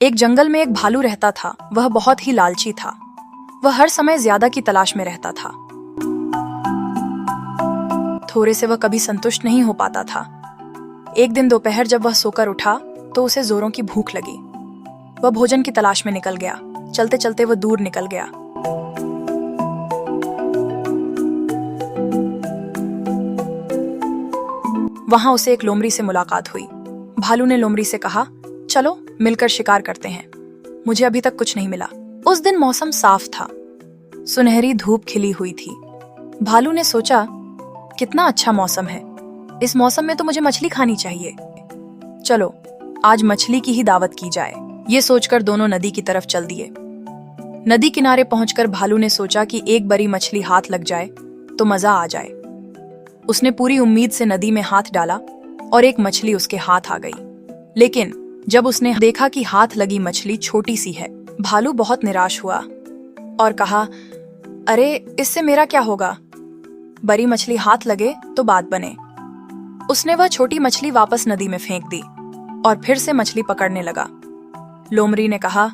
एक जंगल में एक भालू रहता था। वह बहुत ही लालची था। वह हर समय ज्यादा की तलाश में रहता था। थोड़े से वह कभी संतुष्ट नहीं हो पाता था। एक दिन दोपहर जब वह सोकर उठा तो उसे जोरों की भूख लगी। वह भोजन की तलाश में निकल गया। चलते चलते वह दूर निकल गया। वहां उसे एक लोमड़ी से मुलाकात हुई। भालू ने लोमड़ी से कहा, चलो मिलकर शिकार करते हैं। मुझे अभी तक कुछ नहीं मिला। उस दिन मौसम साफ था। सुनहरी धूप खिली हुई थी। भालू ने सोचा, कितना अच्छा मौसम है। इस मौसम में तो मुझे मछली खानी चाहिए। चलो आज मछली की ही दावत की जाए। ये सोचकर दोनों नदी की तरफ चल दिए। नदी किनारे पहुंचकर भालू ने सोचा कि एक बड़ी मछली हाथ लग जाए तो मजा आ जाए। उसने पूरी उम्मीद से नदी में हाथ डाला और एक मछली उसके हाथ आ गई। लेकिन जब उसने देखा कि हाथ लगी मछली छोटी सी है, भालू बहुत निराश हुआ और कहा, अरे इससे मेरा क्या होगा। बड़ी मछली हाथ लगे तो बात बने। उसने वह छोटी मछली वापस नदी में फेंक दी और फिर से मछली पकड़ने लगा। लोमड़ी ने कहा,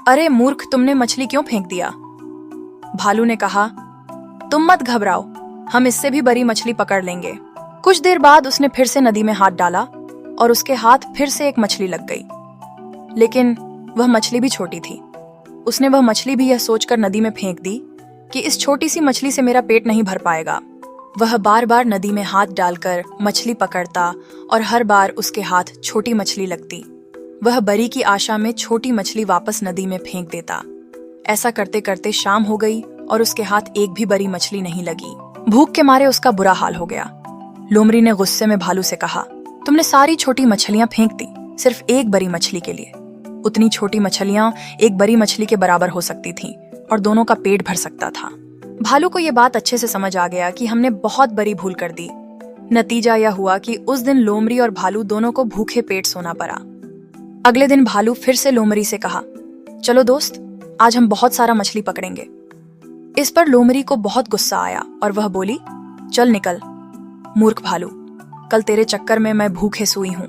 अरे मूर्ख, तुमने मछली क्यों फेंक दिया। भालू ने कहा, तुम मत घबराओ, हम इससे भी बड़ी मछली पकड़ लेंगे। कुछ देर बाद उसने फिर से नदी में हाथ डाला और उसके हाथ फिर से एक मछली लग गई। लेकिन वह मछली भी छोटी थी। उसने वह मछली भी यह सोचकर नदी में फेंक दी कि इस छोटी सी मछली से मेरा पेट नहीं भर पाएगा। वह बार बार नदी में हाथ डालकर मछली पकड़ता और हर बार उसके हाथ छोटी मछली लगती। वह बरी की आशा में छोटी मछली वापस नदी में फेंक देता। ऐसा करते करते शाम हो गई और उसके हाथ एक भी बड़ी मछली नहीं लगी। भूख के मारे उसका बुरा हाल हो गया। लोमड़ी ने गुस्से में भालू से कहा, तुमने सारी छोटी मछलियां फेंक दी सिर्फ एक बड़ी मछली के लिए। उतनी छोटी मछलियां एक बड़ी मछली के बराबर हो सकती थीं और दोनों का पेट भर सकता था। भालू को यह बात अच्छे से समझ आ गया कि हमने बहुत बड़ी भूल कर दी। नतीजा यह हुआ कि उस दिन लोमड़ी और भालू दोनों को भूखे पेट सोना पड़ा। अगले दिन भालू फिर से लोमड़ी से कहा, चलो दोस्त, आज हम बहुत सारा मछली पकड़ेंगे। इस पर लोमड़ी को बहुत गुस्सा आया और वह बोली, चल निकल मूर्ख भालू, कल तेरे चक्कर में मैं भूखे सोई हूं।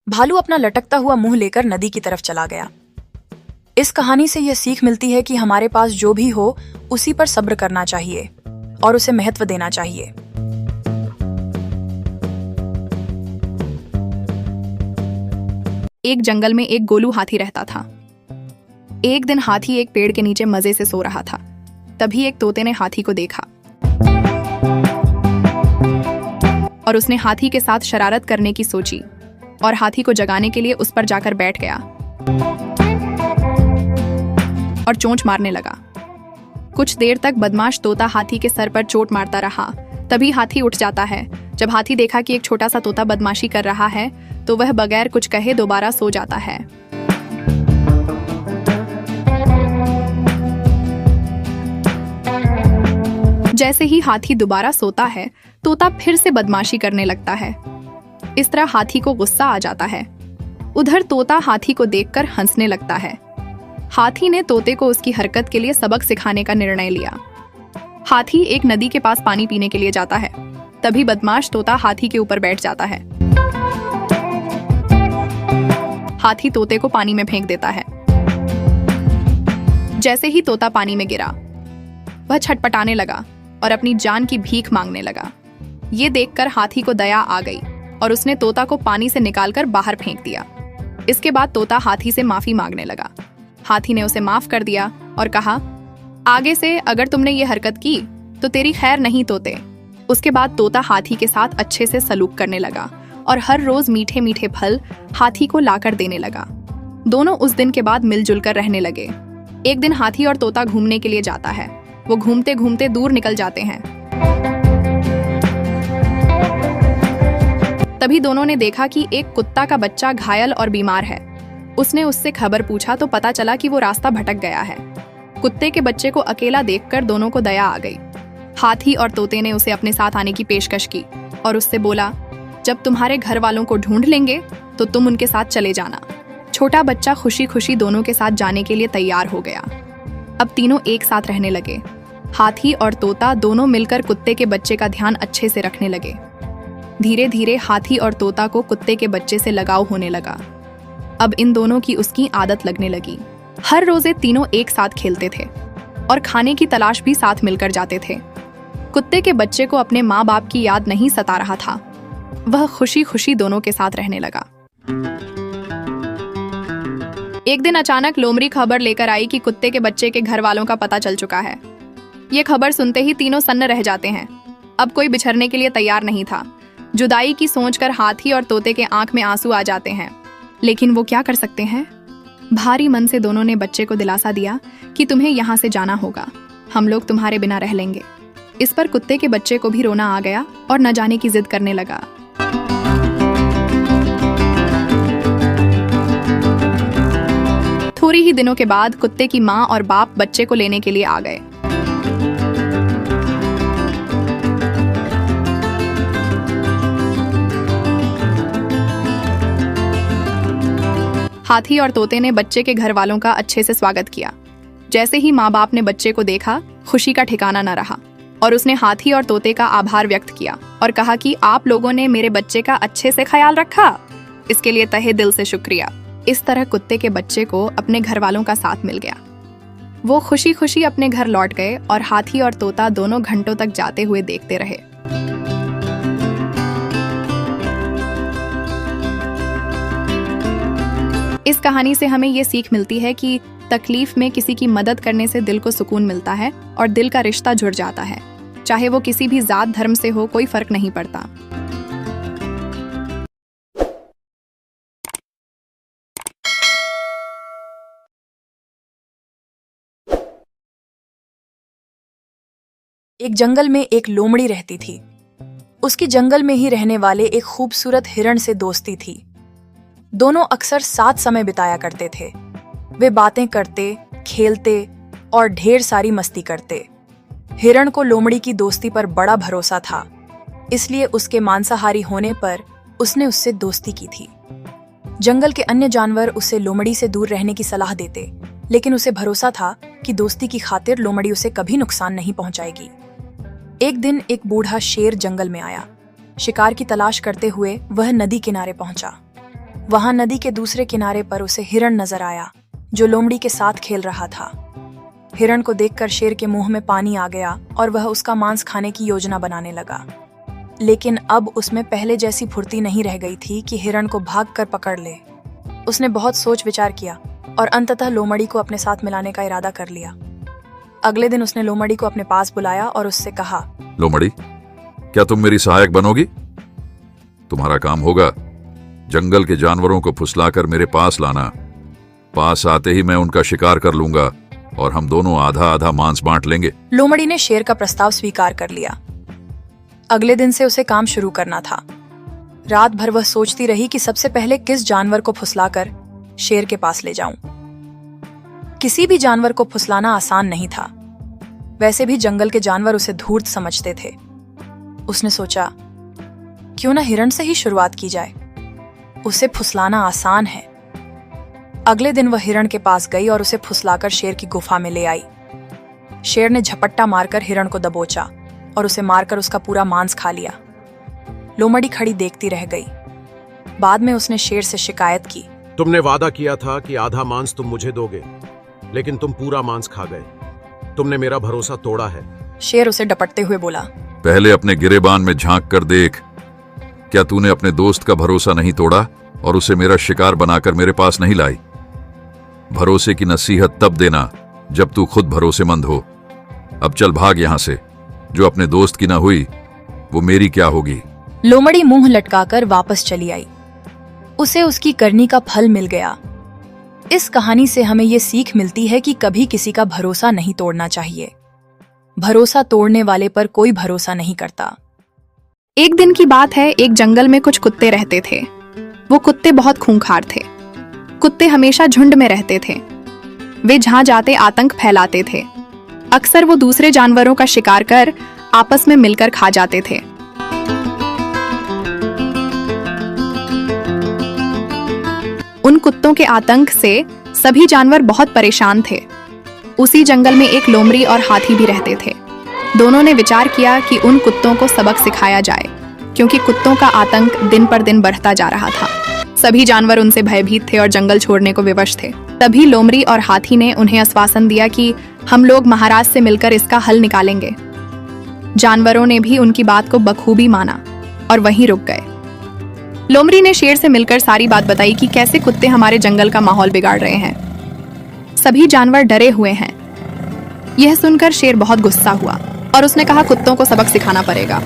भालू अपना लटकता हुआ मुंह लेकर नदी की तरफ चला गया। इस कहानी से यह सीख मिलती है कि हमारे पास जो भी हो उसी पर सब्र करना चाहिए और उसे महत्व देना चाहिए। एक जंगल में एक गोलू हाथी रहता था। एक दिन हाथी एक पेड़ के नीचे मजे से सो रहा था। तभी एक तोते ने हाथी को देखा और उसने हाथी के साथ शरारत करने की सोची और हाथी को जगाने के लिए उस पर जाकर बैठ गया और चोंच मारने लगा। कुछ देर तक बदमाश तोता हाथी के सर पर चोट मारता रहा। तभी हाथी उठ जाता है। जब हाथी देखा कि एक छोटा सा तोता बदमाशी कर रहा है तो वह बगैर कुछ कहे दोबारा सो जाता है। जैसे ही हाथी दोबारा सोता है, तोता फिर से बदमाशी करने लगता है। इस तरह हाथी को गुस्सा आ जाता है। उधर तोता हाथी को देखकर हंसने लगता है। हाथी ने तोते को उसकी हरकत के लिए सबक सिखाने का निर्णय लिया। हाथी एक नदी के पास पानी पीने के लिए जाता है। तभी बदमाश तोता हाथी के ऊपर बैठ जाता है। हाथी तोते को पानी में फेंक देता है। जैसे ही तोता पानी में गिरा, वह छटपटाने लगा और अपनी जान की भीख मांगने लगा। ये देखकर हाथी को दया आ गई और उसने तोता को पानी से निकालकर बाहर फेंक दिया। इसके बाद तोता हाथी से माफी मांगने लगा। हाथी ने उसे माफ कर दिया और कहा, आगे से अगर तुमने ये हरकत की तो तेरी खैर नहीं तोते। उसके बाद तोता हाथी के साथ अच्छे से सलूक करने लगा और हर रोज मीठे मीठे फल हाथी को लाकर देने लगा। दोनों उस दिन के बाद मिलजुल कर रहने लगे। एक दिन हाथी और तोता घूमने के लिए जाता है। वो घूमते घूमते दूर निकल जाते हैं। तभी दोनों ने देखा कि एक कुत्ता का बच्चा घायल और बीमार है। उसने उससे खबर पूछा तो पता चला कि वो रास्ता भटक गया है। कुत्ते के बच्चे को अकेला देखकर दोनों को दया आ गई। हाथी और तोते ने उसे अपने साथ आने की पेशकश की और उससे बोला, जब तुम्हारे घर वालों को ढूंढ लेंगे तो तुम उनके साथ चले जाना। छोटा बच्चा खुशी खुशी दोनों के साथ जाने के लिए तैयार हो गया। अब तीनों एक साथ रहने लगे। हाथी और तोता दोनों मिलकर कुत्ते के बच्चे का ध्यान अच्छे से रखने लगे। धीरे धीरे हाथी और तोता को कुत्ते के बच्चे से लगाव होने लगा। अब इन दोनों की उसकी आदत लगने लगी। हर रोज ये तीनों एक साथ खेलते थे और खाने की तलाश भी साथ मिलकर जाते थे। कुत्ते के बच्चे को अपने माँ बाप की याद नहीं सता रहा था। वह खुशी खुशी दोनों के साथ रहने लगा। एक दिन अचानक लोमड़ी खबर लेकर आई कि कुत्ते के बच्चे के घर वालों का पता चल चुका है। ये खबर सुनते ही तीनों सन्न रह जाते हैं। अब कोई बिछड़ने के लिए तैयार नहीं था। जुदाई की सोचकर हाथी और तोते के आंख में आंसू आ जाते हैं, लेकिन वो क्या कर सकते हैं। भारी मन से दोनों ने बच्चे को दिलासा दिया कि तुम्हें यहाँ से जाना होगा, हम लोग तुम्हारे बिना रह लेंगे। इस पर कुत्ते के बच्चे को भी रोना आ गया और न जाने की जिद करने लगा। थोड़ी ही दिनों के बाद कुत्ते की माँ और बाप बच्चे को लेने के लिए आ गए। हाथी और तोते ने बच्चे के घर वालों का अच्छे से स्वागत किया। जैसे ही माँ बाप ने बच्चे को देखा, खुशी का ठिकाना न रहा और उसने हाथी और तोते का आभार व्यक्त किया और कहा कि आप लोगों ने मेरे बच्चे का अच्छे से ख्याल रखा, इसके लिए तहे दिल से शुक्रिया। इस तरह कुत्ते के बच्चे को अपने घर वालों का साथ मिल गया। वो खुशी खुशी अपने घर लौट गए और हाथी और तोता दोनों घंटों तक जाते हुए देखते रहे। इस कहानी से हमें ये सीख मिलती है कि तकलीफ में किसी की मदद करने से दिल को सुकून मिलता है और दिल का रिश्ता जुड़ जाता है। चाहे वो किसी भी जात धर्म से हो, कोई फर्क नहीं पड़ता। एक जंगल में एक लोमड़ी रहती थी। उसकी जंगल में ही रहने वाले एक खूबसूरत हिरण से दोस्ती थी। दोनों अक्सर साथ समय बिताया करते थे। वे बातें करते, खेलते और ढेर सारी मस्ती करते। हिरण को लोमड़ी की दोस्ती पर बड़ा भरोसा था, इसलिए उसके मांसाहारी होने पर उसने उससे दोस्ती की थी। जंगल के अन्य जानवर उसे लोमड़ी से दूर रहने की सलाह देते, लेकिन उसे भरोसा था कि दोस्ती की खातिर लोमड़ी उसे कभी नुकसान नहीं पहुंचाएगी। एक दिन एक बूढ़ा शेर जंगल में आया। शिकार की तलाश करते हुए वह नदी किनारे पहुंचा। वहां नदी के दूसरे किनारे पर उसे हिरण नजर आया, जो लोमड़ी के साथ खेल रहा था। हिरण को देखकर शेर के मुंह में पानी आ गया और वह उसका मांस खाने की योजना बनाने लगा। लेकिन अब उसमें पहले जैसी फुर्ती नहीं रह गई थी कि हिरण को भागकर पकड़ ले। उसने बहुत सोच विचार किया और अंततः लोमड़ी को अपने साथ मिलाने का इरादा कर लिया। अगले दिन उसने लोमड़ी को अपने पास बुलाया और उससे कहा, लोमड़ी, क्या तुम मेरी सहायक बनोगी? तुम्हारा काम होगा जंगल के जानवरों को फुसलाकर मेरे पास लाना। पास आते ही मैं उनका शिकार कर लूंगा और हम दोनों आधा आधा मांस बांट लेंगे। लोमड़ी ने शेर का प्रस्ताव स्वीकार कर लिया। अगले दिन से उसे काम शुरू करना था। रात भर वह सोचती रही कि सबसे पहले किस जानवर को फुसलाकर शेर के पास ले जाऊं। किसी भी जानवर को फुसलाना आसान नहीं था। वैसे भी जंगल के जानवर उसे धूर्त समझते थे। उसने सोचा, क्यों ना हिरण से ही शुरुआत की जाए, उसे फुसलाना आसान है। अगले दिन वह हिरण के पास गई और उसे फुसलाकर शेर की गुफा में ले आई। शेर ने झपट्टा मारकर हिरण को दबोचा और उसे मारकर उसका पूरा मांस खा लिया। लोमड़ी खड़ी देखती रह गई। बाद में उसने शेर से शिकायत की, तुमने वादा किया था कि आधा मांस तुम मुझे दोगे, लेकिन तुम पूरा मांस खा गए। तुमने मेरा भरोसा तोड़ा है। शेर उसे डपटते हुए बोला, पहले अपने गिरेबान में झांक कर देख, क्या तूने अपने दोस्त का भरोसा नहीं तोड़ा और उसे मेरा शिकार बनाकर मेरे पास नहीं लाई? भरोसे की नसीहत तब देना जब तू खुद भरोसेमंद हो। अब चल भाग यहां से। जो अपने दोस्त की ना हुई वो मेरी क्या होगी? लोमड़ी मुंह लटकाकर वापस चली आई। उसे उसकी करनी का फल मिल गया। इस कहानी से हमें ये सीख मिलती है कि कभी किसी का भरोसा नहीं तोड़ना चाहिए। भरोसा तोड़ने वाले पर कोई भरोसा नहीं करता। एक दिन की बात है, एक जंगल में कुछ कुत्ते रहते थे। वो कुत्ते बहुत खूंखार थे। कुत्ते हमेशा झुंड में रहते थे। वे जहां जाते आतंक फैलाते थे। अक्सर वो दूसरे जानवरों का शिकार कर आपस में मिलकर खा जाते थे। उन कुत्तों के आतंक से सभी जानवर बहुत परेशान थे। उसी जंगल में एक लोमड़ी और हाथी भी रहते थे। दोनों ने विचार किया कि उन कुत्तों को सबक सिखाया जाए, क्योंकि कुत्तों का आतंक दिन पर दिन बढ़ता जा रहा था। सभी जानवर उनसे भयभीत थे और जंगल छोड़ने को विवश थे। तभी लोमड़ी और हाथी ने उन्हें आश्वासन दिया कि हम लोग महाराज से मिलकर इसका हल निकालेंगे। जानवरों ने भी उनकी बात को बखूबी माना और वहीं रुक गए। लोमड़ी ने शेर से मिलकर सारी बात बताई कि कैसे कुत्ते हमारे जंगल का माहौल बिगाड़ रहे हैं। सभी जानवर डरे हुए हैं। यह सुनकर शेर बहुत गुस्सा हुआ और उसने कहा कुत्तों को सबक सिखाना पड़ेगा।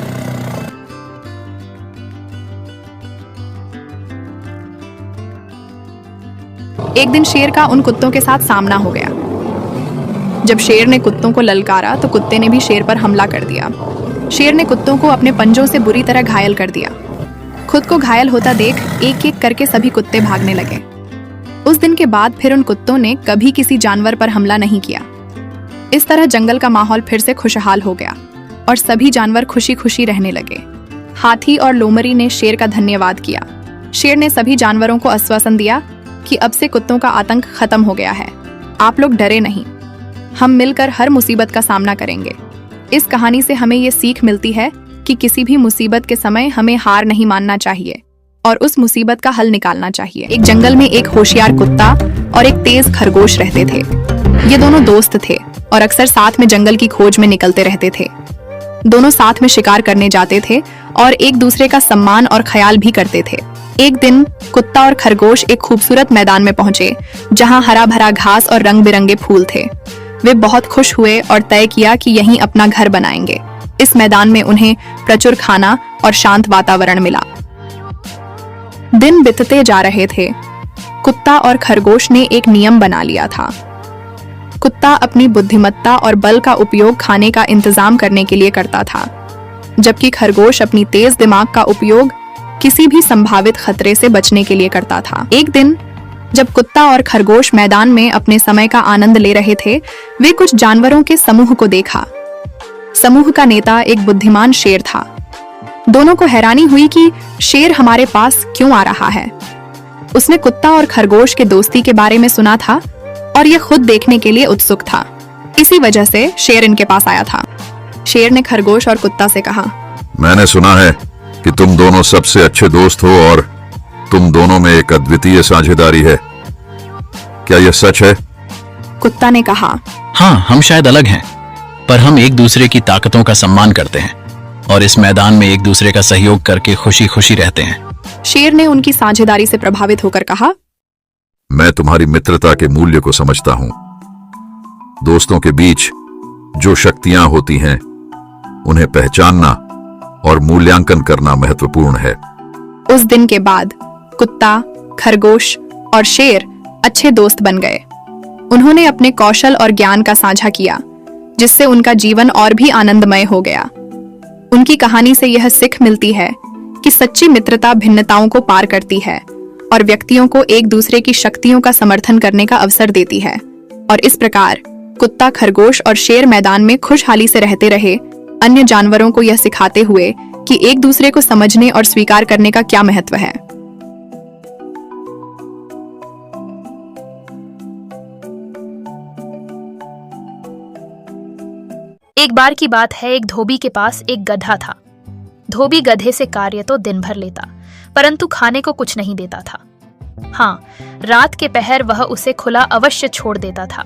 एक दिन शेर का उन कुत्तों के साथ सामना हो गया। जब शेर ने कुत्तों को ललकारा तो कुत्ते ने भी शेर पर हमला कर दिया। शेर ने कुत्तों को अपने पंजों से बुरी तरह घायल कर दिया। खुद को घायल होता देख एक एक करके सभी कुत्ते भागने लगे। उस दिन के बाद फिर उन कुत्तों ने कभी किसी जानवर पर हमला नहीं किया। इस तरह जंगल का माहौल फिर से खुशहाल हो गया और सभी जानवर खुशी खुशी रहने लगे। हाथी और लोमड़ी ने शेर का धन्यवाद किया। शेर ने सभी जानवरों को आश्वासन दिया कि अब से कुत्तों का आतंक खत्म हो गया है। आप लोग डरे नहीं, हम मिलकर हर मुसीबत का सामना करेंगे। इस कहानी से हमें ये सीख मिलती है कि किसी भी मुसीबत के समय हमें हार नहीं मानना चाहिए और उस मुसीबत का हल निकालना चाहिए। एक जंगल में एक होशियार कुत्ता और एक तेज खरगोश रहते थे। ये दोनों दोस्त थे और अक्सर साथ में जंगल की खोज में निकलते रहते थे। दोनों साथ में शिकार करने जाते थे और एक दूसरे का सम्मान और ख्याल भी करते थे। एक दिन कुत्ता और खरगोश एक खूबसूरत मैदान में पहुंचे जहां हरा भरा घास और रंग बिरंगे फूल थे। वे बहुत खुश हुए और तय किया कि यहीं अपना घर बनाएंगे। इस मैदान में उन्हें प्रचुर खाना और शांत वातावरण मिला। दिन बीतते जा रहे थे। कुत्ता और खरगोश ने एक नियम बना लिया था। कुत्ता अपनी बुद्धिमत्ता और बल का उपयोग खाने का इंतजाम करने के लिए करता था, जबकि खरगोश अपनी तेज दिमाग का उपयोग किसी भी संभावित खतरे से बचने के लिए करता था। एक दिन जब कुत्ता और खरगोश मैदान में अपने समय का आनंद ले रहे थे, वे कुछ जानवरों के समूह को देखा। समूह का नेता एक बुद्धिमान शेर था। दोनों को हैरानी हुई कि शेर हमारे पास क्यों आ रहा है। उसने कुत्ता और खरगोश के दोस्ती के बारे में सुना था और यह खुद देखने के लिए उत्सुक था। इसी वजह से शेर इनके पास आया था। शेर ने खरगोश और कुत्ता से कहा, मैंने सुना है कि तुम दोनों सबसे अच्छे दोस्त हो और तुम दोनों में एक अद्वितीय साझेदारी है। क्या यह सच है? कुत्ता ने कहा, हाँ, हम शायद अलग हैं, पर हम एक दूसरे की ताकतों का सम्मान करते हैं और इस मैदान में एक दूसरे का सहयोग करके खुशी खुशी रहते हैं। शेर ने उनकी साझेदारी से प्रभावित होकर कहा, मैं तुम्हारी मित्रता के मूल्य को समझता हूं। दोस्तों के बीच जो शक्तियां होती हैं, उन्हें पहचानना और मूल्यांकन करना महत्वपूर्ण है। उस दिन के बाद कुत्ता, खरगोश और शेर अच्छे दोस्त बन गए। उन्होंने अपने कौशल और ज्ञान का साझा किया, जिससे उनका जीवन और भी आनंदमय हो गया। उनकी कहानी से यह सीख मिलती है कि सच्ची मित्रता भिन्नताओं को पार करती है और व्यक्तियों को एक दूसरे की शक्तियों का समर्थन करने का अवसर देती है। और इस प्रकार कुत्ता, खरगोश और शेर मैदान में खुशहाली से रहते रहे, अन्य जानवरों को यह सिखाते हुए कि एक दूसरे को समझने और स्वीकार करने का क्या महत्व है। एक बार की बात है, एक धोबी के पास एक गधा था। धोबी गधे से कार्य तो दिन भर लेता, परंतु खाने को कुछ नहीं देता था। हाँ, रात के पहर वह उसे खुला अवश्य छोड़ देता था,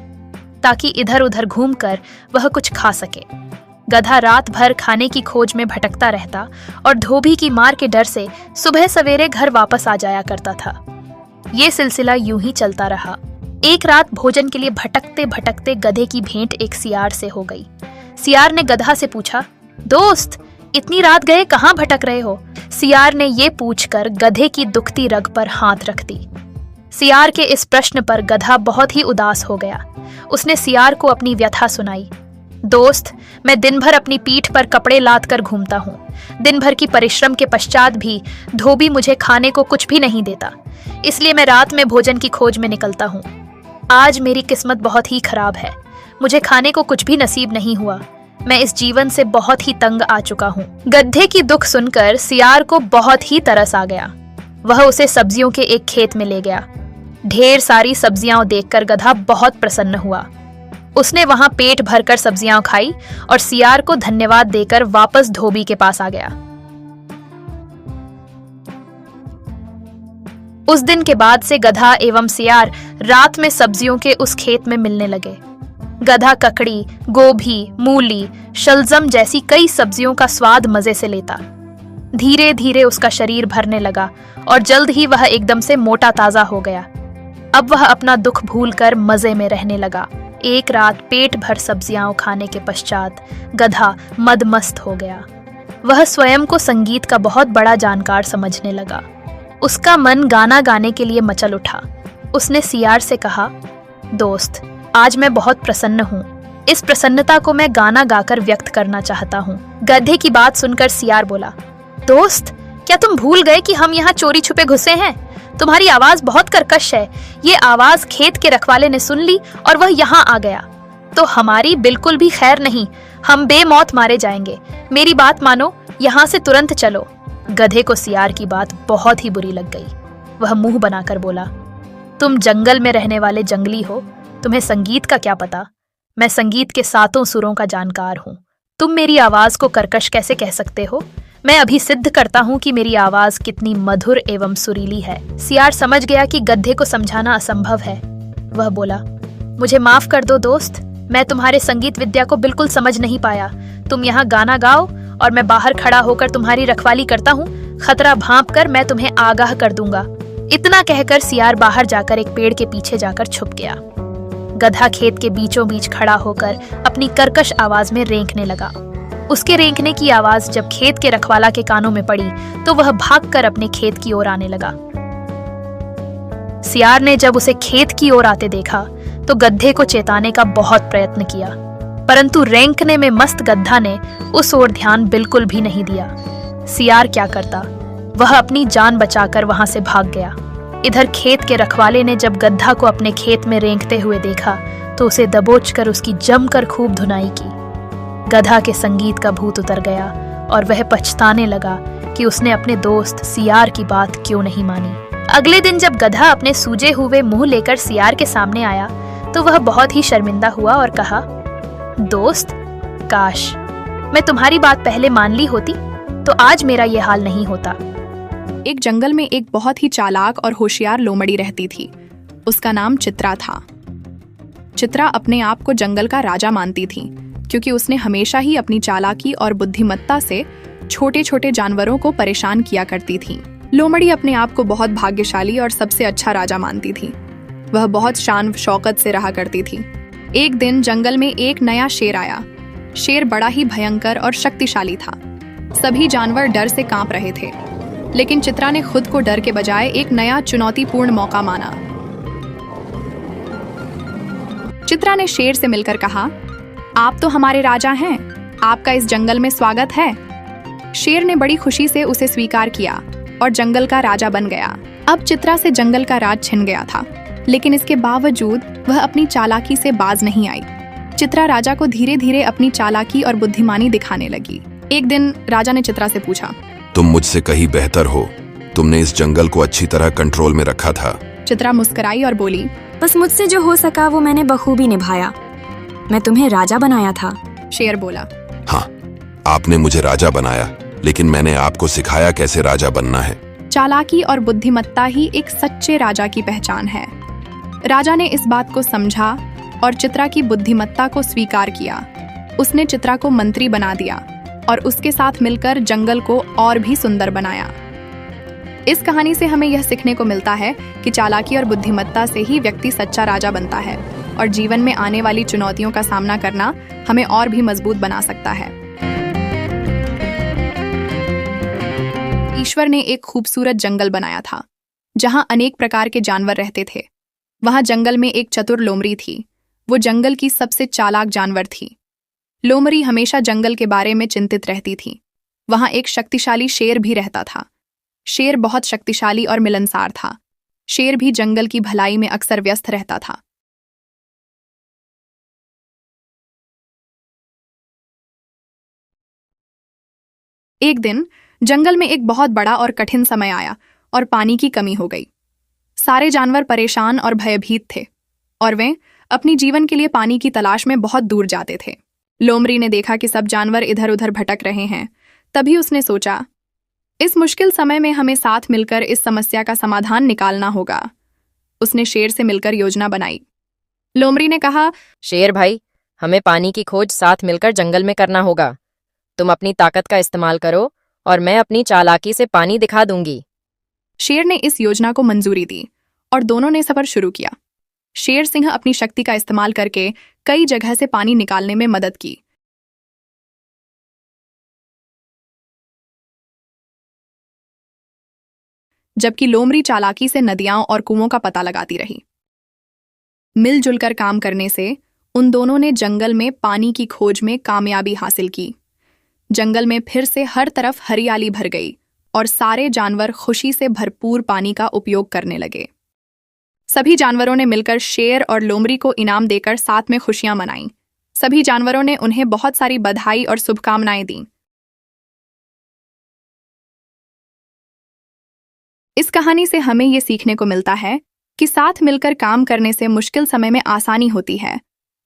ताकि इधर उधर घूमकर वह कुछ खा सके। गधा रात भर खाने की खोज में भटकता रहता और धोबी की मार के डर से सुबह सवेरे घर वापस आ जाया करता था। ये सिलसिला यूं ही चलता रहा। एक रात भोजन के लिए भटकते भटकते गधे की भेंट एक सियार से हो गई। सियार ने गधा से पूछा, दोस्त, इतनी रात गए कहाँ भटक रहे हो? सियार ने ये पूछकर गधे की दुखती रग पर हाथ रख दी। सियार के इस प्रश्न पर गधा बहुत ही उदास हो गया। उसने सियार को अपनी व्यथा सुनाई। दोस्त, मैं दिन भर अपनी पीठ पर कपड़े लाद कर घूमता हूँ। दिन भर की परिश्रम के पश्चात भी धोबी मुझे खाने को कुछ भी नहीं देता, इसलिए मैं रात में भोजन की खोज में निकलता हूँ। आज मेरी किस्मत बहुत ही खराब है। मुझे खाने को कुछ भी नसीब नहीं हुआ। मैं इस जीवन से बहुत ही तंग आ चुका हूँ। गधे की दुख सुनकर सियार को बहुत ही तरस आ गया। वह उसे सब्जियों के एक खेत में ले गया। ढेर सारी सब्जियां देखकर गधा बहुत प्रसन्न हुआ। उसने वहां पेट भरकर सब्जियां खाई और सियार को धन्यवाद देकर वापस धोबी के पास आ गया। उस दिन के बाद से गधा एवं सियार रात में सब्जियों के उस खेत में मिलने लगे। गधा ककड़ी, गोभी, मूली, शलजम जैसी कई सब्जियों का स्वाद मजे से लेता। धीरे धीरे उसका शरीर भरने लगा और जल्द ही वह एकदम से मोटा ताजा हो गया। अब वह अपना दुख भूलकर मजे में रहने लगा। एक रात पेट भर सब्जियां खाने के पश्चात गधा मदमस्त हो गया। वह स्वयं को संगीत का बहुत बड़ा जानकार समझने लगा। उसका मन गाना गाने के लिए मचल उठा। उसने सियार से कहा, दोस्त, आज मैं बहुत प्रसन्न हूँ। इस प्रसन्नता को मैं गाना गाकर व्यक्त करना चाहता हूँ। गधे की बात सुनकर सियार बोला, दोस्त, क्या तुम भूल गए कि हम यहाँ चोरी छुपे घुसे हैं? तुम्हारी आवाज बहुत कर्कश है। ये आवाज खेत के रखवाले ने सुन ली और वह यहाँ आ गया। तो हमारी बिल्कुल भी खैर नहीं, हम बेमौत मारे जाएंगे। मेरी बात मानो, यहाँ से तुरंत चलो। गधे को सियार की बात बहुत ही बुरी लग गई। वह मुंह बनाकर बोला, तुम जंगल में रहने वाले जंगली हो, तुम्हें संगीत का क्या पता? मैं संगीत के 7 सुरों का जानकार हूँ। तुम मेरी आवाज को कर्कश कैसे कह सकते हो? मैं अभी सिद्ध करता हूँ कि मेरी आवाज कितनी मधुर एवं सुरीली है। सियार समझ गया कि गधे को समझाना असंभव है। वह बोला, मुझे माफ कर दो दोस्त, मैं तुम्हारे संगीत विद्या को बिल्कुल समझ नहीं पाया। तुम यहाँ गाना गाओ और मैं बाहर खड़ा होकर तुम्हारी रखवाली करता हूँ। खतरा भांप कर मैं तुम्हें आगाह कर दूंगा। इतना कहकर सियार बाहर जाकर एक पेड़ के पीछे जाकर छुप गया। गधा खेत के बीचों बीच खड़ा होकर अपनी कर्कश आवाज में रेंकने लगा। उसके रेंकने की आवाज जब खेत के रखवाला के कानों में पड़ी तो वह भागकर अपने खेत की ओर आने लगा। सियार ने जब उसे खेत की ओर आते देखा तो गधे को चेताने का बहुत प्रयत्न किया, परंतु रेंकने में मस्त गधा ने उस ओर ध्यान बिल्कुल भी नहीं दिया। सियार क्या करता, वह अपनी जान बचाकर वहां से भाग गया। इधर खेत के रखवाले ने जब गधा को अपने खेत में रेंकते हुए देखा तो उसे दबोचकर उसकी जमकर खूब धुनाई की। गधा के संगीत का भूत उतर गया और वह पछताने लगा कि उसने अपने दोस्त सियार की बात क्यों नहीं मानी। अगले दिन जब गधा अपने सूजे हुए मुंह लेकर सियार के सामने आया तो वह बहुत ही शर्मिंदा हुआ और कहा, दोस्त, काश मैं तुम्हारी बात पहले मान ली होती तो आज मेरा ये हाल नहीं होता। एक जंगल में एक बहुत ही चालाक और होशियार लोमड़ी रहती थी। उसका नाम चित्रा था। चित्रा अपने आप को जंगल का राजा मानती थी क्योंकि उसने हमेशा ही अपनी चालाकी और बुद्धिमत्ता से छोटे छोटे जानवरों को परेशान किया करती थी। लोमड़ी अपने आप को बहुत भाग्यशाली और सबसे अच्छा राजा मानती थी। वह बहुत शान शौकत से रहा करती थी। एक दिन जंगल में एक नया शेर आया। शेर बड़ा ही भयंकर और शक्तिशाली था। सभी जानवर डर से कांप रहे थे, लेकिन चित्रा ने खुद को डर के बजाय एक नया चुनौतीपूर्ण मौका माना। चित्रा ने शेर से मिलकर कहा, आप तो हमारे राजा हैं, आपका इस जंगल में स्वागत है। शेर ने बड़ी खुशी से उसे स्वीकार किया और जंगल का राजा बन गया। अब चित्रा से जंगल का राज छिन गया था, लेकिन इसके बावजूद वह अपनी चालाकी से बाज नहीं आई। चित्रा राजा को धीरे धीरे अपनी चालाकी और बुद्धिमानी दिखाने लगी। एक दिन राजा ने चित्रा से पूछा, तुम मुझसे कहीं बेहतर हो। तुमने इस जंगल को अच्छी तरह कंट्रोल में रखा था। चित्रा मुस्कुराई और बोली, बस मुझसे जो हो सका वो मैंने बखूबी निभाया। मैं तुम्हें राजा बनाया था। शेर बोला, हाँ, आपने मुझे राजा बनाया, लेकिन मैंने आपको सिखाया कैसे राजा बनना है। चालाकी और बुद्धिमत्ता ही एक सच्चे राजा की पहचान है। राजा ने इस बात को समझा और चित्रा की बुद्धिमत्ता को स्वीकार किया। उसने चित्रा को मंत्री बना दिया और उसके साथ मिलकर जंगल को और भी सुंदर बनाया। इस कहानी से हमें यह सीखने को मिलता है कि चालाकी और बुद्धिमत्ता से ही व्यक्ति सच्चा राजा बनता है और जीवन में आने वाली चुनौतियों का सामना करना हमें और भी मजबूत बना सकता है। ईश्वर ने एक खूबसूरत जंगल बनाया था जहां अनेक प्रकार के जानवर रहते थे। वहां जंगल में एक चतुर लोमड़ी थी। वो जंगल की सबसे चालाक जानवर थी। लोमड़ी हमेशा जंगल के बारे में चिंतित रहती थी। वहां एक शक्तिशाली शेर भी रहता था। शेर बहुत शक्तिशाली और मिलनसार था। शेर भी जंगल की भलाई में अक्सर व्यस्त रहता था। एक दिन जंगल में एक बहुत बड़ा और कठिन समय आया और पानी की कमी हो गई। सारे जानवर परेशान और भयभीत थे और वे अपनी जीवन के लिए पानी की तलाश में बहुत दूर जाते थे। लोमड़ी ने देखा कि सब जानवर इधर उधर भटक रहे हैं। तभी उसने सोचा, इस मुश्किल समय में हमें साथ मिलकर इस समस्या का समाधान निकालना होगा। उसने शेर से मिलकर योजना बनाई। लोमड़ी ने कहा, शेर भाई, हमें पानी की खोज साथ मिलकर जंगल में करना होगा। तुम अपनी ताकत का इस्तेमाल करो और मैं अपनी चालाकी से पानी दिखा दूंगी। शेर ने इस योजना को मंजूरी दी और दोनों ने सफर शुरू किया। शेर सिंह अपनी शक्ति का इस्तेमाल करके कई जगह से पानी निकालने में मदद की। जबकि लोमड़ी चालाकी से नदियां और कुओं का पता लगाती रही। मिलजुल कर काम करने से उन दोनों ने जंगल में पानी की खोज में कामयाबी हासिल की। जंगल में फिर से हर तरफ हरियाली भर गई और सारे जानवर खुशी से भरपूर पानी का उपयोग करने लगे। सभी जानवरों ने मिलकर शेर और लोमड़ी को इनाम देकर साथ में खुशियां मनाईं। सभी जानवरों ने उन्हें बहुत सारी बधाई और शुभकामनाएं दीं। इस कहानी से हमें ये सीखने को मिलता है कि साथ मिलकर काम करने से मुश्किल समय में आसानी होती है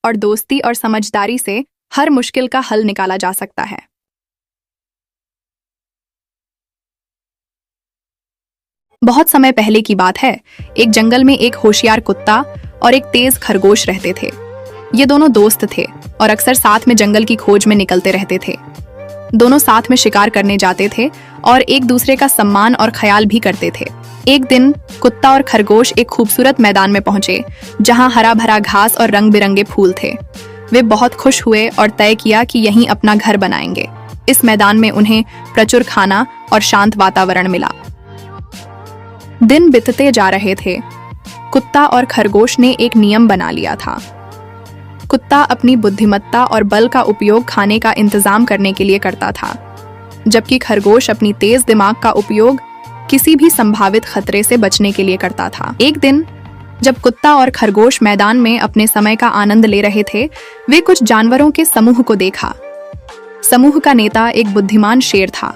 और दोस्ती और समझदारी से हर मुश्किल का हल निकाला जा सकता है। बहुत समय पहले की बात है। एक जंगल में एक होशियार कुत्ता और एक तेज खरगोश रहते थे। ये दोनों दोस्त थे और अक्सर साथ में जंगल की खोज में निकलते रहते थे। दोनों साथ में शिकार करने जाते थे और एक दूसरे का सम्मान और ख्याल भी करते थे। एक दिन कुत्ता और खरगोश एक खूबसूरत मैदान में पहुंचे जहां हरा भरा घास और रंग बिरंगे फूल थे। वे बहुत खुश हुए और तय किया कि यहीं अपना घर बनाएंगे। इस मैदान में उन्हें प्रचुर खाना और शांत वातावरण मिला। दिन बीतते जा रहे थे। कुत्ता और खरगोश ने एक नियम बना लिया था। कुत्ता अपनी बुद्धिमत्ता और बल का उपयोग खाने का इंतजाम करने के लिए करता था, जबकि खरगोश अपनी तेज दिमाग का उपयोग किसी भी संभावित खतरे से बचने के लिए करता था। एक दिन जब कुत्ता और खरगोश मैदान में अपने समय का आनंद ले रहे थे, वे कुछ जानवरों के समूह को देखा। समूह का नेता एक बुद्धिमान शेर था।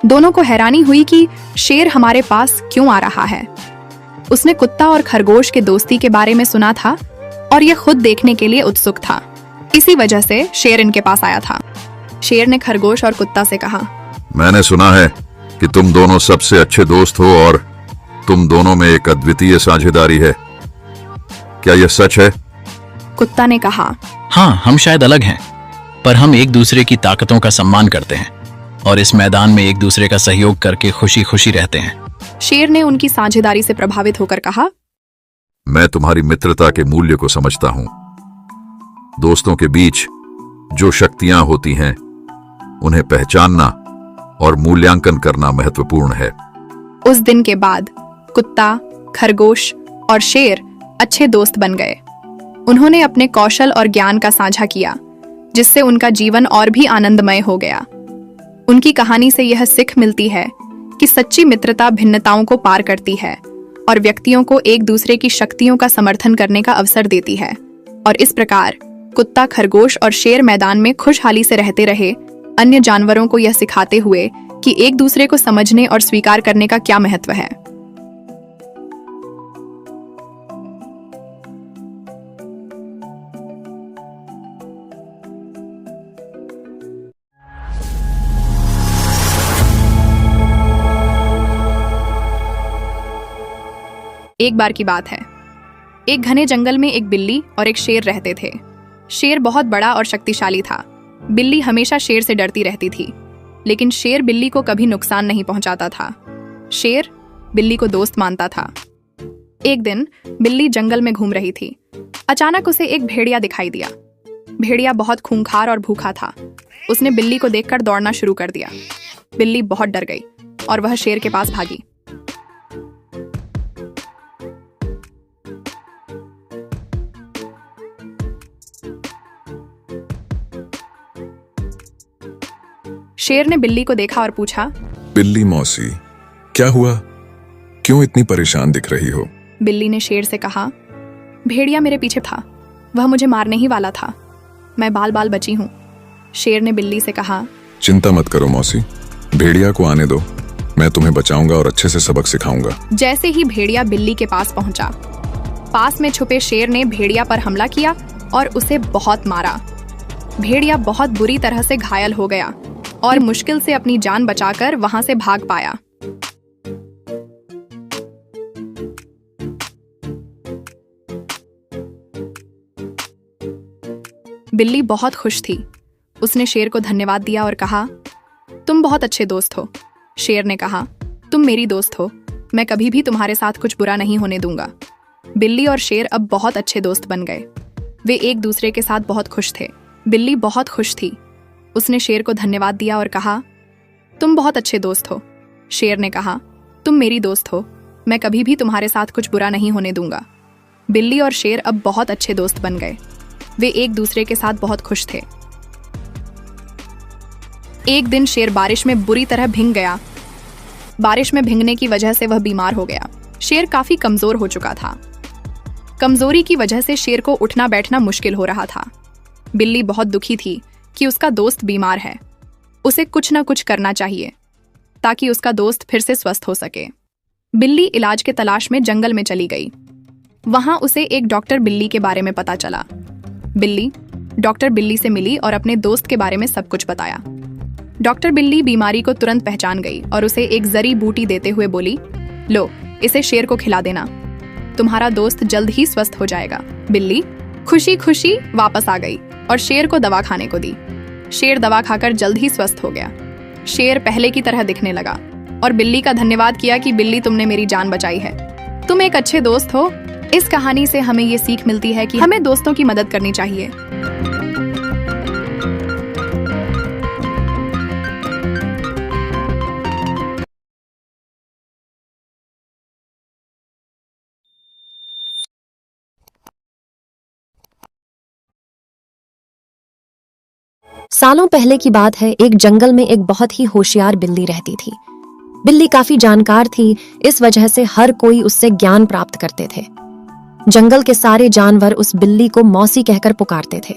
दोनों को हैरानी हुई कि शेर हमारे पास क्यों आ रहा है। उसने कुत्ता और खरगोश के दोस्ती के बारे में सुना था और यह खुद देखने के लिए उत्सुक था। इसी वजह से शेर इनके पास आया था। शेर ने खरगोश और कुत्ता से कहा, मैंने सुना है कि तुम दोनों सबसे अच्छे दोस्त हो और तुम दोनों में एक अद्वितीय साझेदारी है। क्या यह सच है? कुत्ता ने कहा, हाँ, हम शायद अलग हैं, पर हम एक दूसरे की ताकतों का सम्मान करते हैं और इस मैदान में एक दूसरे का सहयोग करके खुशी खुशी रहते हैं। शेर ने उनकी साझेदारी से प्रभावित होकर कहा, मैं तुम्हारी मित्रता के मूल्य को समझता हूं। दोस्तों के बीच जो शक्तियां होती हैं, उन्हें पहचानना और मूल्यांकन करना महत्वपूर्ण है। उस दिन के बाद कुत्ता, खरगोश और शेर अच्छे दोस्त बन गए। उन्होंने अपने कौशल और ज्ञान का साझा किया, जिससे उनका जीवन और भी आनंदमय हो गया। उनकी कहानी से यह सीख मिलती है कि सच्ची मित्रता भिन्नताओं को पार करती है और व्यक्तियों को एक दूसरे की शक्तियों का समर्थन करने का अवसर देती है। और इस प्रकार कुत्ता, खरगोश और शेर मैदान में खुशहाली से रहते रहे, अन्य जानवरों को यह सिखाते हुए कि एक दूसरे को समझने और स्वीकार करने का क्या महत्व है। एक बार की बात है। एक घने जंगल में एक बिल्ली और एक शेर रहते थे। शेर बहुत बड़ा और शक्तिशाली था। बिल्ली हमेशा शेर से डरती रहती थी, लेकिन शेर बिल्ली को कभी नुकसान नहीं पहुंचाता था। शेर बिल्ली को दोस्त मानता था। एक दिन बिल्ली जंगल में घूम रही थी। अचानक उसे एक भेड़िया दिखाई दिया। भेड़िया बहुत खूंखार और भूखा था। उसने बिल्ली को देखकर दौड़ना शुरू कर दिया। बिल्ली बहुत डर गई और वह शेर के पास भागी। शेर ने बिल्ली को देखा और पूछा, बिल्ली मौसी, क्या हुआ? क्यों इतनी परेशान दिख रही हो? बिल्ली ने शेर से कहा, भेड़िया मेरे पीछे था, वह मुझे मारने ही वाला था, मैं बाल बाल बची हूँ। शेर ने बिल्ली से कहा, चिंता मत करो मौसी, भेड़िया को आने दो, मैं तुम्हें बचाऊंगा और अच्छे से सबक सिखाऊंगा। जैसे ही भेड़िया बिल्ली के पास पहुंचा, पास में छुपे शेर ने भेड़िया पर हमला किया और उसे बहुत मारा। भेड़िया बहुत बुरी तरह से घायल हो गया और मुश्किल से अपनी जान बचाकर वहां से भाग पाया। बिल्ली बहुत खुश थी। उसने शेर को धन्यवाद दिया और कहा, तुम बहुत अच्छे दोस्त हो। शेर ने कहा, तुम मेरी दोस्त हो, मैं कभी भी तुम्हारे साथ कुछ बुरा नहीं होने दूंगा। बिल्ली और शेर अब बहुत अच्छे दोस्त बन गए। वे एक दूसरे के साथ बहुत खुश थे। बिल्ली बहुत खुश थी। उसने शेर को धन्यवाद दिया और कहा, तुम बहुत अच्छे दोस्त हो। शेर ने कहा, तुम मेरी दोस्त हो, मैं कभी भी तुम्हारे साथ कुछ बुरा नहीं होने दूंगा। बिल्ली और शेर अब बहुत अच्छे दोस्त बन गए। वे एक दूसरे के साथ बहुत खुश थे। एक दिन शेर बारिश में बुरी तरह भीग गया। बारिश में भीगने की वजह से वह बीमार हो गया। शेर काफी कमजोर हो चुका था। कमजोरी की वजह से शेर को उठना बैठना मुश्किल हो रहा था। बिल्ली बहुत दुखी थी कि उसका दोस्त बीमार है। उसे कुछ न कुछ करना चाहिए ताकि उसका दोस्त फिर से स्वस्थ हो सके। बिल्ली इलाज के तलाश में जंगल में चली गई। वहां उसे एक डॉक्टर बिल्ली के बारे में पता चला। बिल्ली डॉक्टर बिल्ली से मिली और अपने दोस्त के बारे में सब कुछ बताया। डॉक्टर बिल्ली बीमारी को तुरंत पहचान गई और उसे एक जड़ी बूटी देते हुए बोली, लो, इसे शेर को खिला देना, तुम्हारा दोस्त जल्द ही स्वस्थ हो जाएगा। बिल्ली खुशी खुशी वापस आ गई और शेर को दवा खाने को दी। शेर दवा खाकर जल्द ही स्वस्थ हो गया। शेर पहले की तरह दिखने लगा और बिल्ली का धन्यवाद किया कि बिल्ली, तुमने मेरी जान बचाई है, तुम एक अच्छे दोस्त हो। इस कहानी से हमें ये सीख मिलती है कि हमें दोस्तों की मदद करनी चाहिए। सालों पहले की बात है। एक जंगल में एक बहुत ही होशियार बिल्ली रहती थी। बिल्ली काफी जानकार थी, इस वजह से हर कोई उससे ज्ञान प्राप्त करते थे। जंगल के सारे जानवर उस बिल्ली को मौसी कहकर पुकारते थे।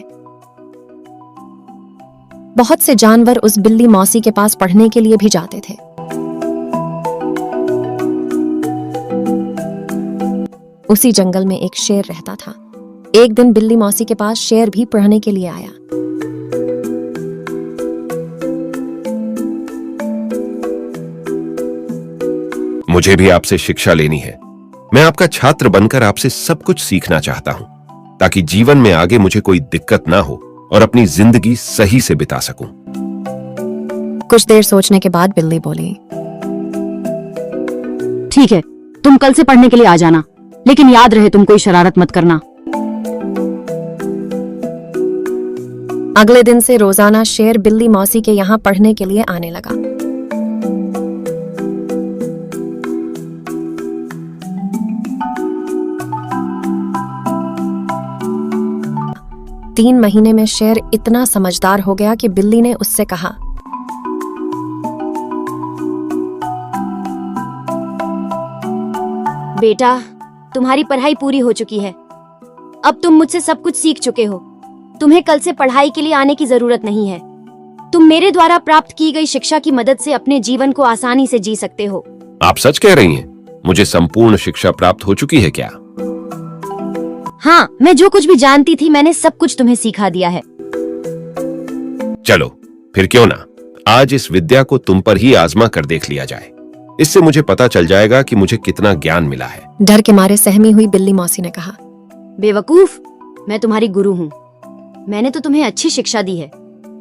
बहुत से जानवर उस बिल्ली मौसी के पास पढ़ने के लिए भी जाते थे। उसी जंगल में एक शेर रहता था। एक दिन बिल्ली मौसी के पास शेर भी पढ़ने के लिए आया। मुझे भी आपसे शिक्षा लेनी है। मैं आपका छात्र बनकर आपसे सब कुछ सीखना चाहता हूं ताकि जीवन में आगे मुझे कोई दिक्कत ना हो और अपनी जिंदगी सही से बिता सकूं। कुछ देर सोचने के बाद बिल्ली बोली, ठीक है, तुम कल से पढ़ने के लिए आ जाना, लेकिन याद रहे तुम कोई शरारत मत करना। अगले दिन से रोजाना शेर बिल्ली मौसी के यहाँ पढ़ने के लिए आने लगा। तीन महीने में शेर इतना समझदार हो गया कि बिल्ली ने उससे कहा, बेटा, तुम्हारी पढ़ाई पूरी हो चुकी है। अब तुम मुझसे सब कुछ सीख चुके हो। तुम्हें कल से पढ़ाई के लिए आने की जरूरत नहीं है। तुम मेरे द्वारा प्राप्त की गई शिक्षा की मदद से अपने जीवन को आसानी से जी सकते हो। आप सच कह रही हैं? मुझे संपूर्ण शिक्षा प्राप्त हो चुकी है क्या? हाँ, मैं जो कुछ भी जानती थी मैंने सब कुछ तुम्हें सिखा दिया है। चलो फिर क्यों ना आज इस विद्या को तुम पर ही आजमा कर देख लिया जाए। इससे मुझे पता चल जाएगा कि मुझे कितना ज्ञान मिला है। डर के मारे सहमी हुई बिल्ली मौसी ने कहा, बेवकूफ, मैं तुम्हारी गुरु हूँ। मैंने तो तुम्हें अच्छी शिक्षा दी है।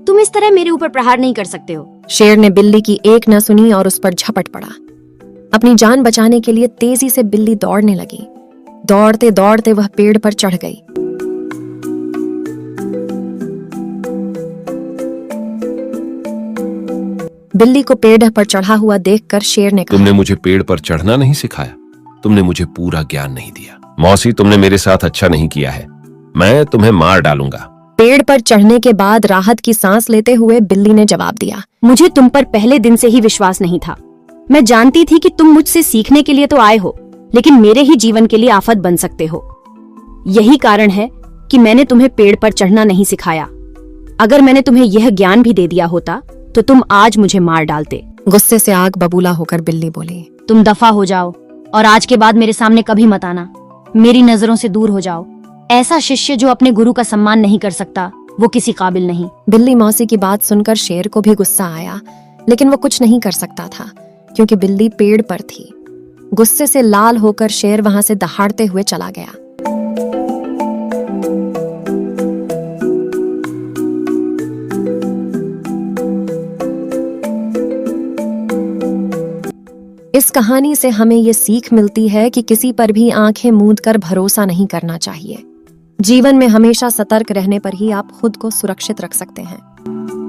तुम इस तरह मेरे ऊपर प्रहार नहीं कर सकते हो। शेर ने बिल्ली की एक न सुनी और उस पर झपट पड़ा। अपनी जान बचाने के लिए तेजी से बिल्ली दौड़ने लगी। दौड़ते दौड़ते वह पेड़ पर चढ़ गई। बिल्ली को पेड़ पर चढ़ा हुआ देखकर शेर ने कहा, तुमने मुझे पेड़ पर चढ़ना नहीं सिखाया, तुमने मुझे पूरा ज्ञान नहीं दिया। मौसी, तुमने मेरे साथ अच्छा नहीं किया है, मैं तुम्हें मार डालूंगा। पेड़ पर चढ़ने के बाद राहत की सांस लेते हुए बिल्ली ने जवाब दिया, मुझे तुम पर पहले दिन से ही विश्वास नहीं था। मैं जानती थी कि तुम मुझसे सीखने के लिए तो आए हो, लेकिन मेरे ही जीवन के लिए आफत बन सकते हो। यही कारण है कि मैंने तुम्हें पेड़ पर चढ़ना नहीं सिखाया। अगर मैंने तुम्हें यह ज्ञान भी दे दिया होता तो तुम आज मुझे मार डालते। गुस्से से आग बबूला होकर बिल्ली बोली, तुम दफा हो जाओ और आज के बाद मेरे सामने कभी मत आना। मेरी नजरों से दूर हो जाओ। ऐसा शिष्य जो अपने गुरु का सम्मान नहीं कर सकता वो किसी काबिल नहीं। बिल्ली मौसी की बात सुनकर शेर को भी गुस्सा आया, लेकिन वो कुछ नहीं कर सकता था क्योंकि बिल्ली पेड़ पर थी। गुस्से से लाल होकर शेर वहां से दहाड़ते हुए चला गया। इस कहानी से हमें ये सीख मिलती है कि किसी पर भी आंखें मूंद कर भरोसा नहीं करना चाहिए। जीवन में हमेशा सतर्क रहने पर ही आप खुद को सुरक्षित रख सकते हैं।